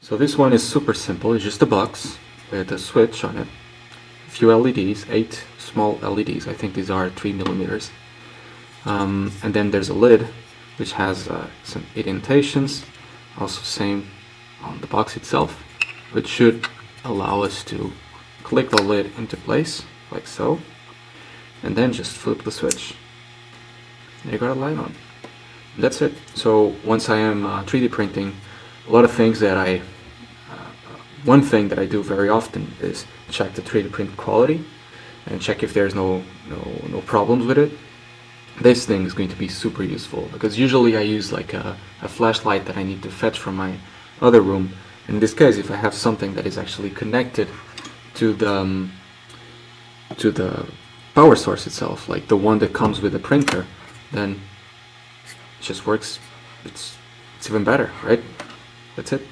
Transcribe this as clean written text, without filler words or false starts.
So this one is super simple. It's just a box with a switch on it, a few LEDs, 8 small LEDs. I think these are 3 millimeters. And then there's a lid which has some indentations, also same on the box itself, which should allow us to click the lid into place, like so, and then just flip the switch. And you got a light on. That's it. So once I am 3D printing, a lot of things that one thing that I do very often is check the 3D print quality and check if there's no problems with it. This thing is going to be super useful because usually I use like a flashlight that I need to fetch from my other room. In this case, if I have something that is actually connected to the power source itself, like the one that comes with the printer, then it just works. It's even better, right? That's it.